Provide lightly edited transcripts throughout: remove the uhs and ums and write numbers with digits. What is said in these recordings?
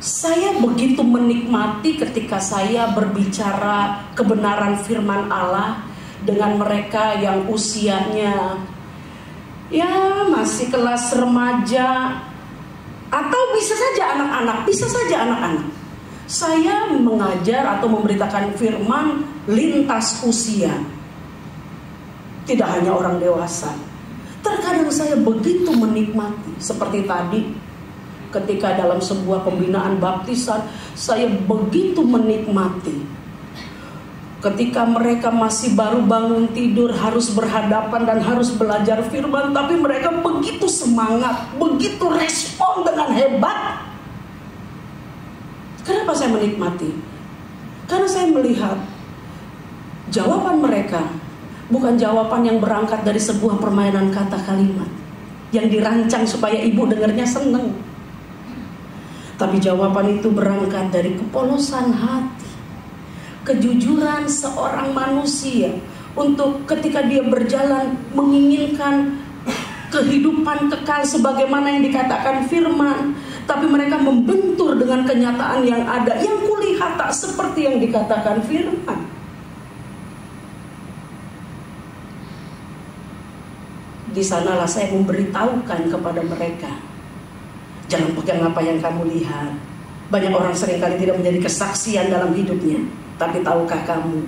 Saya begitu menikmati ketika saya berbicara kebenaran firman Allah dengan mereka yang usianya ya masih kelas remaja, atau bisa saja anak-anak. Saya mengajar atau memberitakan firman lintas usia, tidak hanya orang dewasa. Terkadang saya begitu menikmati, seperti tadi ketika dalam sebuah pembinaan baptisan, saya begitu menikmati ketika mereka masih baru bangun tidur, harus berhadapan dan harus belajar firman, tapi mereka begitu semangat, begitu respon dengan hebat. Kenapa saya menikmati? Karena saya melihat jawaban mereka bukan jawaban yang berangkat dari sebuah permainan kata kalimat yang dirancang supaya ibu dengarnya senang, tapi jawaban itu berangkat dari kepolosan hati, kejujuran seorang manusia untuk ketika dia berjalan menginginkan kehidupan kekal sebagaimana yang dikatakan firman, tapi mereka membentur dengan kenyataan yang ada, yang kulihat tak seperti yang dikatakan firman. Di sanalah saya memberitahukan kepada mereka, jangan pegang apa yang kamu lihat. Banyak orang seringkali tidak menjadi kesaksian dalam hidupnya. Tapi tahukah kamu,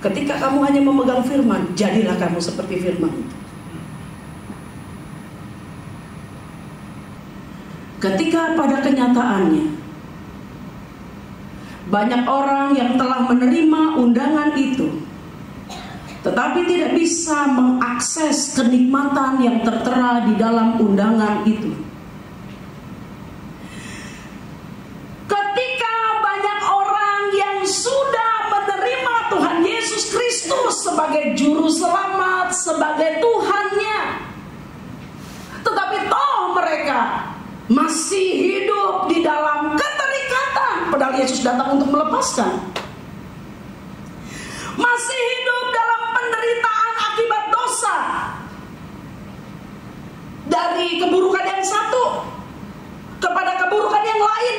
ketika kamu hanya memegang firman, jadilah kamu seperti firman itu. Ketika pada kenyataannya banyak orang yang telah menerima undangan itu, tetapi tidak bisa mengakses kenikmatan yang tertera di dalam undangan itu. Ketika banyak orang yang sudah menerima Tuhan Yesus Kristus sebagai juru selamat, sebagai Tuhannya, tetapi toh mereka masih hidup di dalam keterikatan, padahal Yesus datang untuk melepaskan. Masih hidup dalam penderitaan akibat dosa, dari keburukan yang satu kepada keburukan yang lain,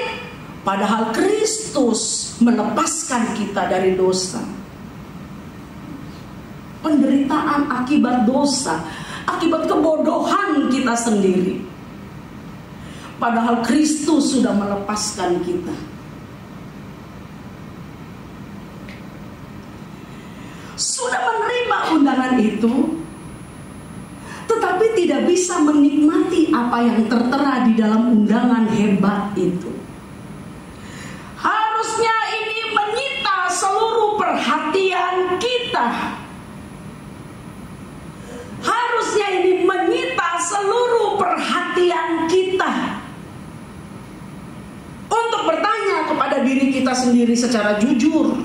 padahal Kristus melepaskan kita dari dosa. Penderitaan akibat dosa, akibat kebodohan kita sendiri, padahal Kristus sudah melepaskan kita. Sudah menerima undangan itu, tetapi tidak bisa menikmati apa yang tertera di dalam undangan hebat itu. Harusnya ini menyita seluruh perhatian kita. Harusnya ini menyita seluruh perhatian kita untuk bertanya kepada diri kita sendiri secara jujur,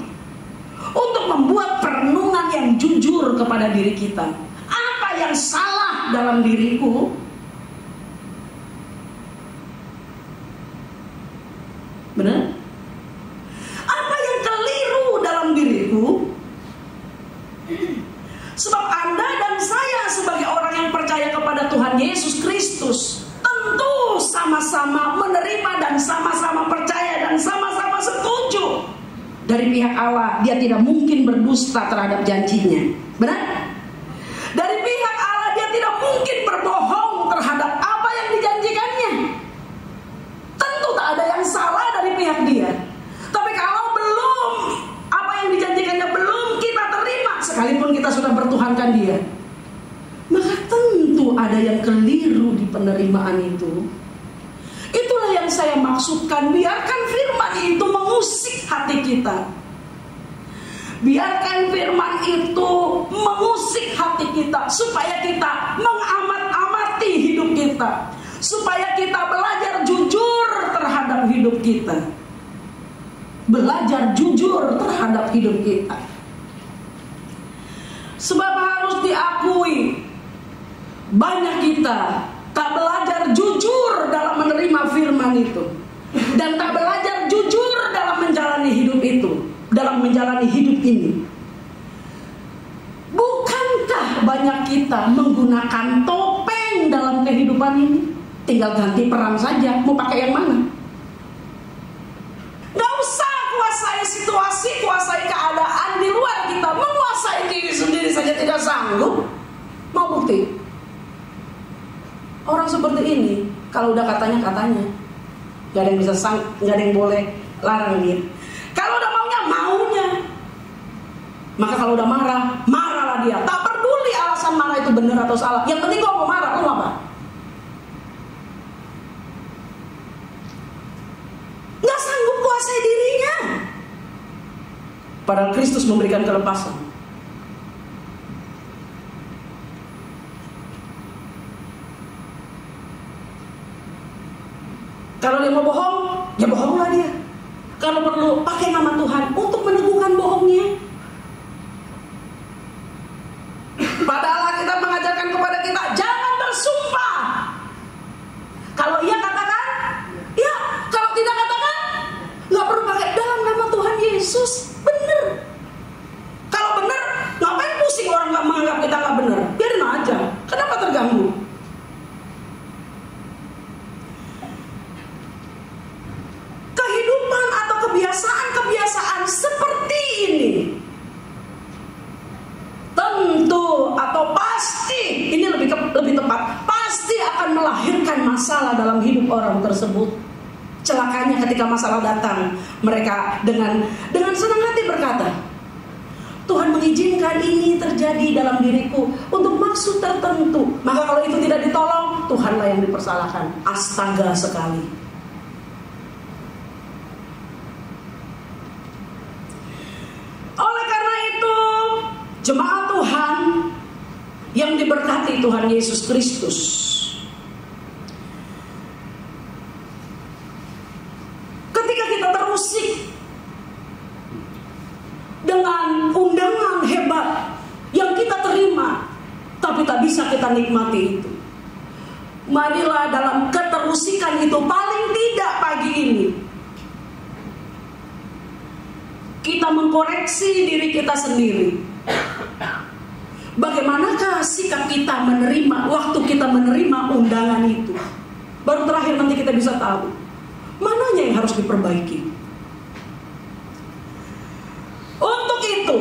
untuk membuat perenungan yang jujur kepada diri kita. Apa yang salah dalam diriku? Benar? Apa yang keliru dalam diriku? Sebab Anda dan saya sebagai orang yang percaya kepada Tuhan Yesus Kristus tentu sama-sama menerima dan sama-sama percaya dan sama-sama setuju. Dari pihak Allah, dia tidak mungkin berdusta terhadap janjinya. Benar? Dari pihak Allah, dia tidak mungkin berbohong terhadap apa yang dijanjikannya. Tentu tak ada yang salah dari pihak dia. Tapi kalau belum, apa yang dijanjikannya belum kita terima, sekalipun kita sudah bertuhankan dia, maka tentu ada yang keliru di penerimaan itu. Itulah yang saya maksudkan. Biarkan firman itu mengusik hati kita. Biarkan firman itu mengusik hati kita, supaya kita mengamat-amati hidup kita, supaya kita belajar jujur terhadap hidup kita. Belajar jujur terhadap hidup kita. Sebab harus diakui, banyak kita tak belajar jujur dalam menerima firman itu, dan tak belajar jujur dalam menjalani hidup itu, dalam menjalani hidup ini. Bukankah banyak kita menggunakan topeng dalam kehidupan ini? Tinggal ganti peran saja, mau pakai yang mana? masih kuasai keadaan di luar kita, menguasai diri sendiri saja tidak sanggup. Mau bukti? Orang seperti ini, kalau udah katanya, nggak ada yang bisa nggak ada yang boleh larang dia. Kalau udah maunya. Maka kalau udah marahlah dia. Tak peduli alasan marah itu benar atau salah. Yang penting gua mau marah, lu apa? Nggak sanggup kuasai dirinya. Padahal Kristus memberikan kelepasan. Kalau dia mau bohong, ya bohonglah dia. Kalau perlu pakai nama Tuhan untuk meneguhkan bohongnya. Padahal kita mengajarkan kepada kita jangan bersumpah. Kalau iya katakan, ya. Kalau tidak katakan, nggak perlu pakai dalam nama Tuhan Yesus. Bener. Kalau bener, ngapain pusing orang nggak menganggap kita nggak bener? Biarin aja. Kenapa terganggu? Kehidupan atau kebiasaan seperti ini tentu atau pasti, ini lebih tepat, pasti akan melahirkan masalah dalam hidup orang tersebut. Celakanya ketika masalah datang, mereka dengan senang hati berkata, Tuhan mengizinkan ini terjadi dalam diriku untuk maksud tertentu. Maka kalau itu tidak ditolong, Tuhanlah yang dipersalahkan. Astaga sekali. Oleh karena itu, jemaat Tuhan yang diberkati Tuhan Yesus Kristus, ketika kita terusik dengan undangan hebat yang kita terima, tapi tak bisa kita nikmati itu, marilah dalam keterusikan itu paling tidak pagi ini kita mengkoreksi diri kita sendiri. Bagaimanakah sikap kita menerima waktu kita menerima undangan itu? Baru terakhir nanti kita bisa tahu mananya yang harus diperbaiki. Untuk itu,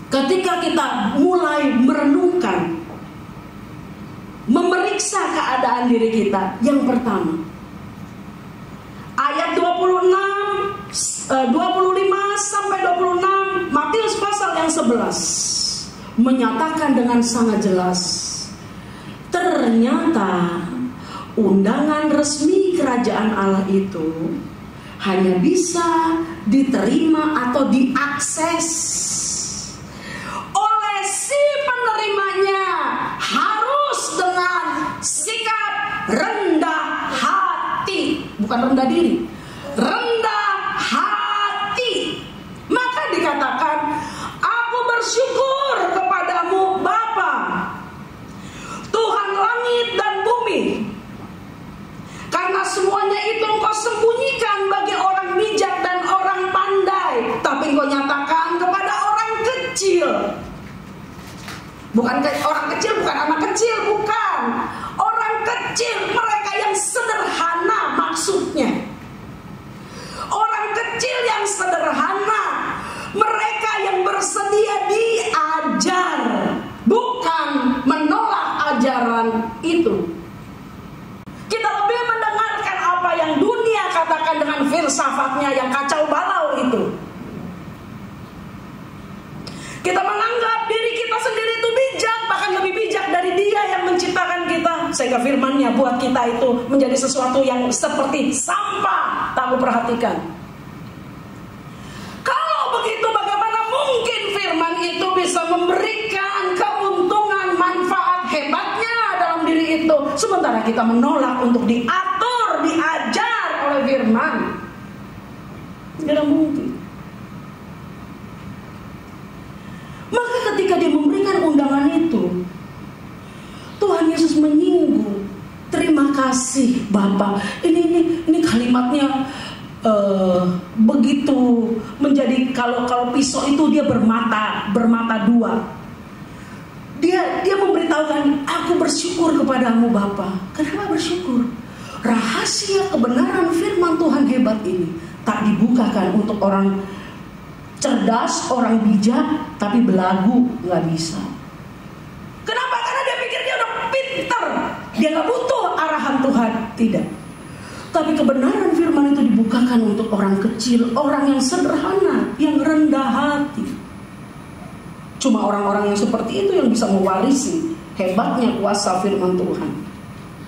ketika kita mulai merenungkan, memeriksa keadaan diri kita, yang pertama, ayat 25 sampai 26 Matius pasal yang 11 menyatakan dengan sangat jelas, ternyata undangan resmi kerajaan Allah itu hanya bisa diterima atau diakses oleh si penerimanya harus dengan sikap rendah hati, bukan rendah diri, rendah hati. Maka dikatakan, aku bersyukur kepadamu Bapa, Tuhan langit dan bumi, karena semuanya itu engkau sembunyikan bagi orang bijak dan orang pandai, tapi engkau nyatakan kepada orang kecil. Bukan orang kecil, bukan anak kecil, bukan. Orang kecil, mereka yang sederhana maksudnya. Orang kecil yang sederhana, mereka yang bersedia diajar, bukan menolak ajaran itu. Kita lebih mendengarkan apa yang dunia katakan dengan filsafatnya yang kacau balau itu. Kita menganggap diri kita sendiri itu bijak, bahkan lebih bijak dari Dia yang menciptakan kita. Sehingga firman-Nya buat kita itu menjadi sesuatu yang seperti sampah. Tak perhatikan. Kalau begitu, bagaimana mungkin firman itu bisa memberikan keuntungan, manfaat hebatnya dalam diri itu, sementara kita menolak untuk diatur, diajar oleh firman? Tidak mungkin. Maka ketika Dia memberikan undangan itu, Tuhan Yesus menyinggung, terima kasih Bapa. Ini kalimatnya begitu menjadi, kalau pisau itu dia bermata dua. Dia memberitahukan, aku bersyukur kepadamu Bapa. Kenapa bersyukur? Rahasia kebenaran firman Tuhan hebat ini tak dibukakan untuk orang cerdas, orang bijak, tapi belagu nggak bisa. Kenapa? Karena dia pikir dia udah pinter, dia nggak butuh arahan Tuhan. Tidak. Tapi kebenaran firman itu dibukakan untuk orang kecil, orang yang sederhana, yang rendah hati. Cuma orang-orang yang seperti itu yang bisa mewarisi hebatnya kuasa firman Tuhan.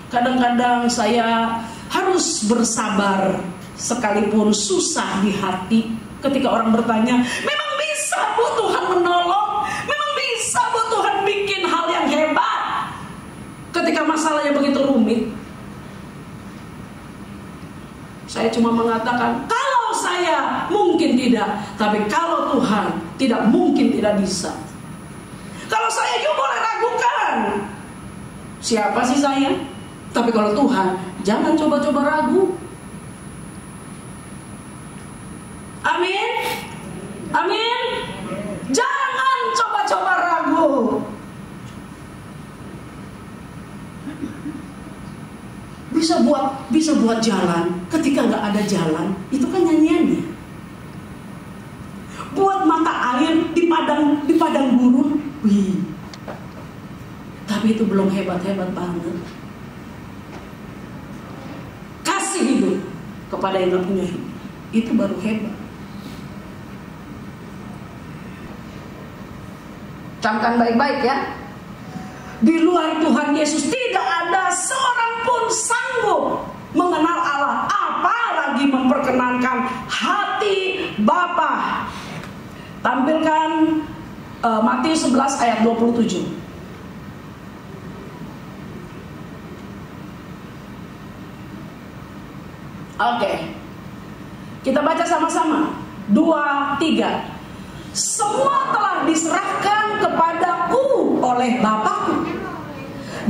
Kadang-kadang saya harus bersabar sekalipun susah di hati ketika orang bertanya, memang bisa Bu Tuhan menolong? Memang bisa Bu Tuhan bikin hal yang hebat? Ketika masalahnya begitu rumit, saya cuma mengatakan, kalau saya mungkin tidak, tapi kalau Tuhan tidak mungkin tidak bisa. Kalau saya juga boleh ragukan, siapa sih saya? Tapi kalau Tuhan, jangan coba-coba ragu. Amin. Amin. Jangan coba-coba ragu. Bisa buat jalan ketika nggak ada jalan, itu kan nyanyiannya. Buat mata air di padang gurun, wih. Tapi itu belum hebat-hebat banget. Kasih hidup kepada yang nggak punya hidup, itu baru hebat. Camkan baik-baik ya. Di luar Tuhan Yesus tidak ada seorang pun sanggup mengenal Allah, apalagi memperkenankan hati Bapa. Tampilkan Matius 11 ayat 27. Oke. Kita baca sama-sama. 2, 3. Semua telah diserahkan kepadaku oleh Bapa-Ku,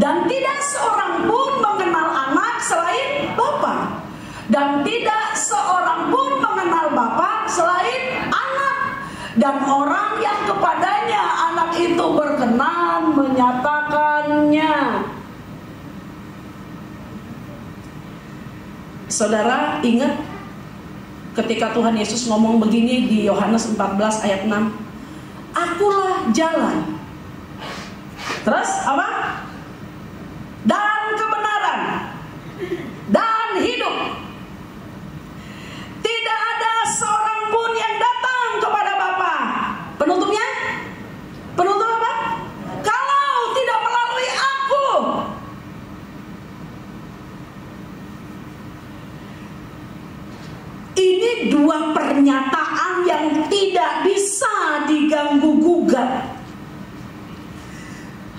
dan tidak seorang pun mengenal anak selain Bapa, dan tidak seorang pun mengenal Bapa selain anak, dan orang yang kepadanya anak itu berkenan menyatakannya. Saudara ingat ketika Tuhan Yesus ngomong begini di Yohanes 14 ayat 6, akulah jalan. Terus apa? Dan kebenaran dan hidup. Tidak ada seorang pun yang datang kepada Bapa. Penutupnya? Penutup apa? Kalau tidak melalui aku. Ini dua pernyataan yang tidak bisa diganggu gugat.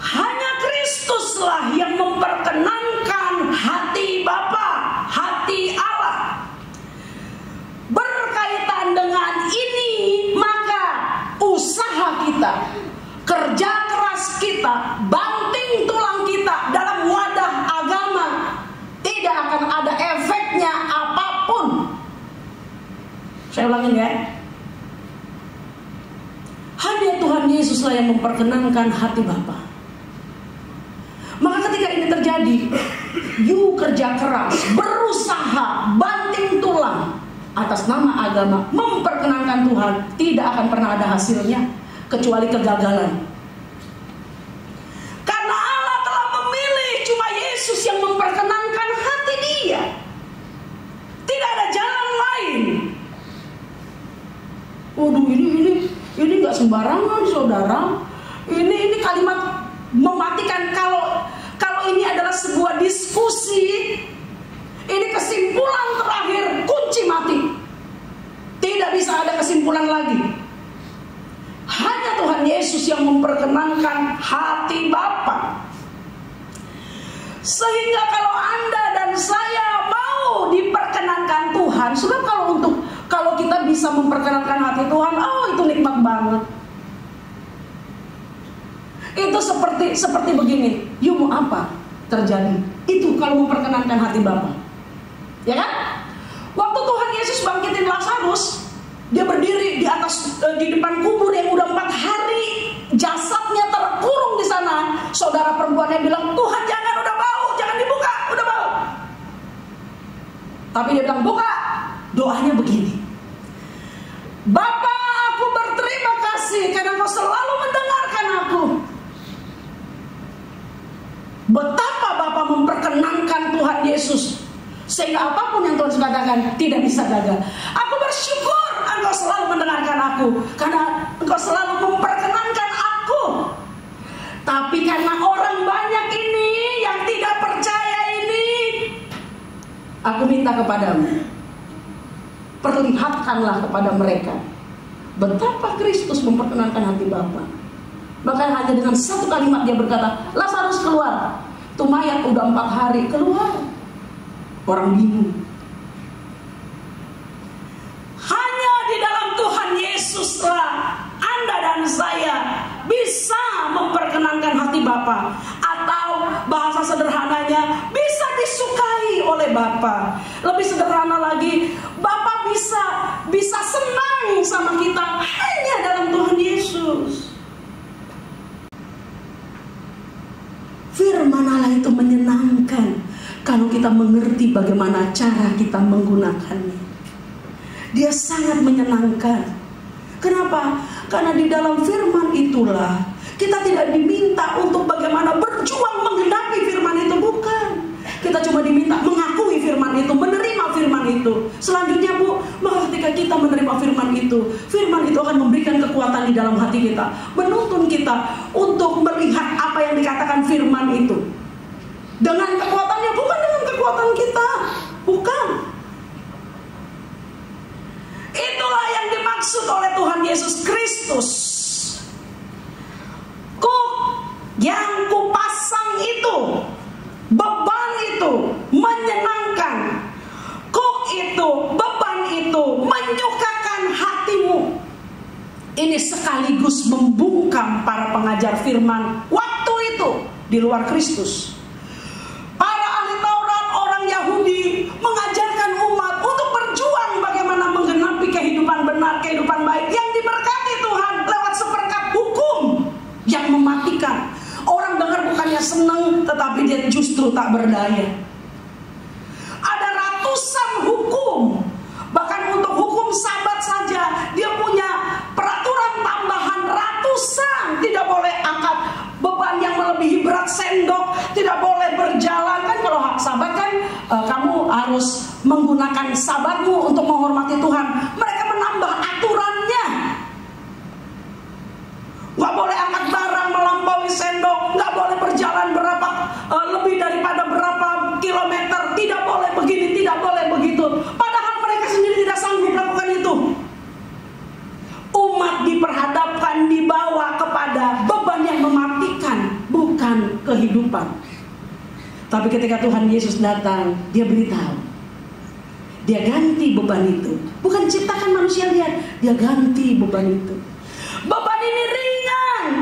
Hanya Kristuslah yang memperkenankan hati Bapa, hati Allah. Berkaitan dengan ini, maka usaha kita, kerja keras kita, banting tulang kita dalam wadah agama tidak akan ada efeknya apapun. Saya ulangin ya. Hanya Tuhan Yesuslah yang memperkenankan hati Bapa. Maka ketika ini terjadi, you kerja keras, berusaha, banting tulang atas nama agama, memperkenankan Tuhan, tidak akan pernah ada hasilnya kecuali kegagalan. Karena Allah telah memilih cuma Yesus yang memperkenankan hati Dia. Tidak ada jalan lain. Waduh, ini nggak sembarangan, saudara. Ini kalimat mematikan. Kalau ini adalah sebuah diskusi, ini kesimpulan terakhir, kunci mati. Tidak bisa ada kesimpulan lagi. Hanya Tuhan Yesus yang memperkenankan hati Bapa. Sehingga kalau Anda dan saya mau diperkenankan Tuhan, sudah kalau kita bisa memperkenankan hati Tuhan, oh itu nikmat banget. Itu seperti begini. You mau apa terjadi? Itu kalau memperkenankan hati Bapa, ya kan? Waktu Tuhan Yesus bangkitin Lazarus, dia berdiri di depan kubur yang udah 4 hari jasadnya terkurung di sana. Saudara perempuannya bilang, Tuhan jangan, udah bau, jangan dibuka, udah bau. Tapi dia bilang buka. Doanya begini, Bapa, aku kasih karena Engkau selalu mendengarkan aku. Betapa Bapa memperkenankan Tuhan Yesus, sehingga apapun yang Tuhan katakan tidak bisa gagal. Aku bersyukur Engkau selalu mendengarkan aku, karena Engkau selalu memperkenankan aku. Tapi karena orang banyak ini yang tidak percaya ini, aku minta kepadamu, perlihatkanlah kepada mereka betapa Kristus memperkenankan hati Bapa. Bahkan hanya dengan satu kalimat dia berkata, Lazarus keluar. Tuh mayat udah 4 hari keluar. Orang bingung. Hanya di dalam Tuhan Yesuslah Anda dan saya bisa memperkenankan hati Bapa, atau bahasa sederhananya bisa disukai oleh Bapa. Lebih sederhana lagi, Bapa bisa senang sama kita hanya dalam Tuhan Yesus. Firman Allah itu menyenangkan kalau kita mengerti bagaimana cara kita menggunakannya. Dia sangat menyenangkan. Kenapa? Karena di dalam firman itulah kita tidak diminta untuk bagaimana berjuang menggenapi firman itu, bukan. Kita cuma diminta mengakui firman itu, menerima firman itu. Selanjutnya Bu, maka ketika kita menerima firman itu akan memberikan kekuatan di dalam hati kita, menuntun kita untuk melihat apa yang dikatakan firman itu. Dengan kekuatannya, bukan dengan kekuatan kita, bukan. Itulah yang dimaksud oleh Tuhan Yesus Kristus. Kuk yang kupasang itu, beban itu menyenangkan. Kuk itu, beban itu menyukakan hatimu. Ini sekaligus membungkam para pengajar firman waktu itu di luar Kristus. Para ahli Taurat, orang Yahudi mengajarkan umat untuk berjuang bagaimana menggenapi kehidupan benar, kehidupan baik yang diberkati Tuhan lewat seperangkat hukum yang mematikan. Orang dengar bukannya senang, tetapi dia justru tak berdaya. Ada ratusan hukum, bahkan untuk hukum Sabat saja dia punya peraturan tambahan ratusan. Tidak boleh angkat beban yang melebihi berat sendok, tidak boleh berjalan. Kan kalau hak Sabat kan kamu harus menggunakan Sabatmu untuk menghormati Tuhan. Mereka menambah aturannya. Gak boleh angkat barang melampaui sendok, gak boleh berjalan lebih daripada berapa kilometer, tidak boleh begini, tidak boleh begitu. Padahal mereka sendiri tidak sanggup melakukan itu. Umat diperhadapkan, dibawa kepada beban yang mematikan, bukan kehidupan. Tapi ketika Tuhan Yesus datang, dia beritahu, dia ganti beban itu. Bukan ciptakan manusia lihat, dia ganti beban itu. Beban ini ringan,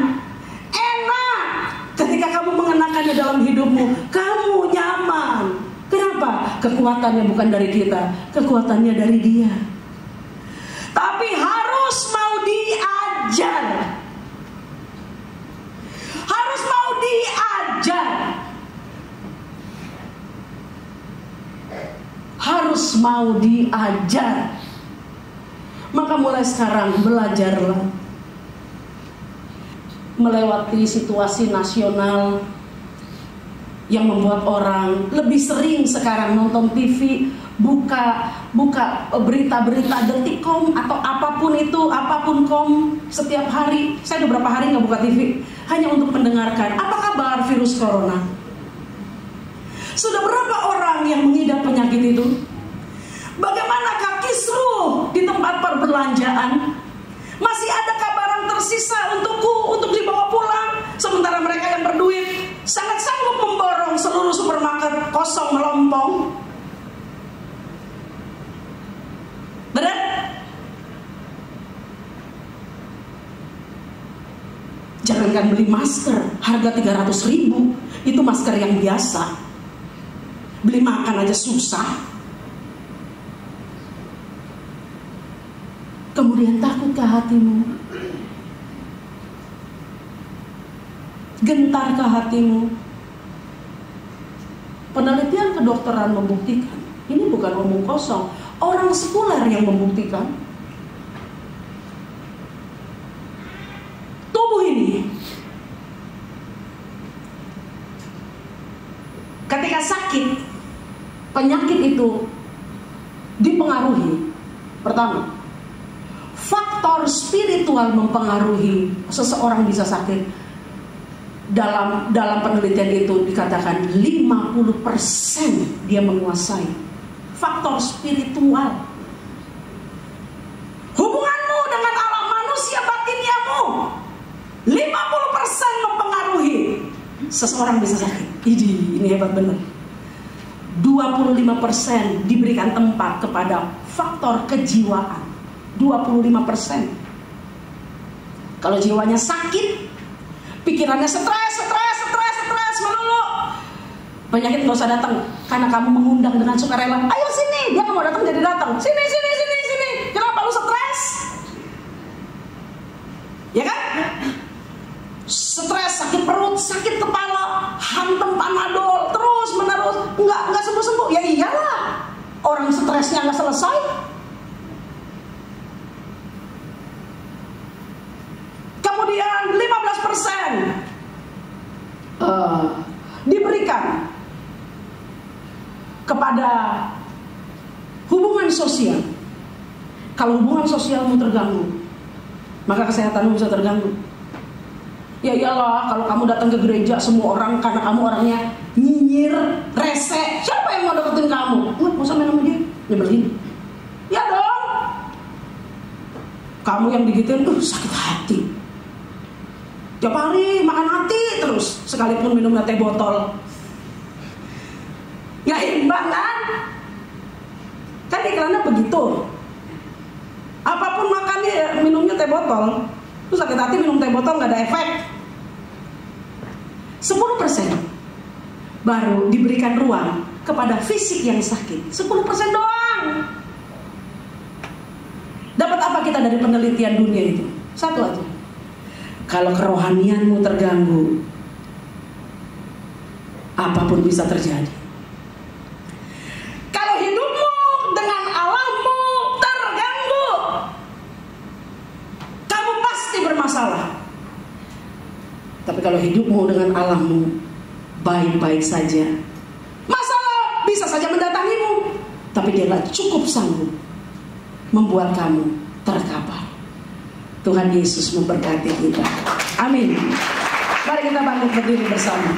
enak. Ketika kamu mengenakannya dalam hidupmu, kamu nyaman. Kenapa? Kekuatannya bukan dari kita, kekuatannya dari Dia. Tapi harus mau diajar. Harus mau diajar. Harus mau diajar. Maka mulai sekarang belajarlah. Melewati situasi nasional yang membuat orang lebih sering sekarang nonton TV, buka berita-berita Detikcom atau apapun itu, apapun kom setiap hari. Saya udah berapa hari nggak buka TV hanya untuk mendengarkan apa kabar virus corona. Sudah berapa orang yang mengidap penyakit itu? Bagaimanakah kisruh di tempat perbelanjaan? Masih ada kabaran tersisa untukku untuk dibawa pulang, sementara mereka yang berduit sangat sanggup memborong seluruh supermarket kosong melompong. Benar? Jangankan beli masker harga 300.000, itu masker yang biasa. Beli makan aja susah. Kemudian takutkah hatimu? Gentarkah hatimu? Penelitian kedokteran membuktikan, ini bukan omong kosong, orang sekuler yang membuktikan. ketika sakit, penyakit itu dipengaruhi. Pertama, faktor spiritual mempengaruhi seseorang bisa sakit. Dalam penelitian itu dikatakan 50% dia menguasai faktor spiritual. Hubunganmu dengan alam manusia batiniamu 50% mempengaruhi seseorang bisa sakit. Ini hebat benar. 25% diberikan tempat kepada faktor kejiwaan. 25%. Kalau jiwanya sakit, pikirannya stres melulu, penyakit gak usah datang, karena kamu mengundang dengan sukarela. Ayo sini, dia nggak mau datang jadi datang. Sini. Kenapa lu stres? Ya kan? Stres, sakit perut, sakit kepala, hantem panadol terus menerus, nggak sembuh. Ya iyalah, orang stresnya nggak selesai. Kemudian 15% diberikan kepada hubungan sosial. Kalau hubungan sosialmu terganggu, maka kesehatanmu bisa terganggu. Ya iyalah, kalau kamu datang ke gereja semua orang, karena kamu orangnya nyinyir, rese, siapa yang mau deketin kamu? Nggak usah main sama dia, nyebelin. Ya dong. Kamu yang digituin, sakit hati. Tiap hari makan hati terus, sekalipun minum teh botol. Ya imbang kan? Kan iklannya begitu. Apapun makannya, minumnya teh botol. Terus sakit hati minum teh botol gak ada efek. 10% baru diberikan ruang kepada fisik yang sakit. 10% doang. Dapat apa kita dari penelitian dunia itu? Satu aja. Kalau kerohanianmu terganggu, apapun bisa terjadi. Kalau hidupmu dengan Allahmu terganggu, kamu pasti bermasalah. Tapi kalau hidupmu dengan Allahmu baik-baik saja, masalah bisa saja mendatangimu, tapi Dialah cukup sanggup membuat kamu terkapar. Tuhan Yesus memberkati kita. Amin. Mari kita bangkit berdiri bersama.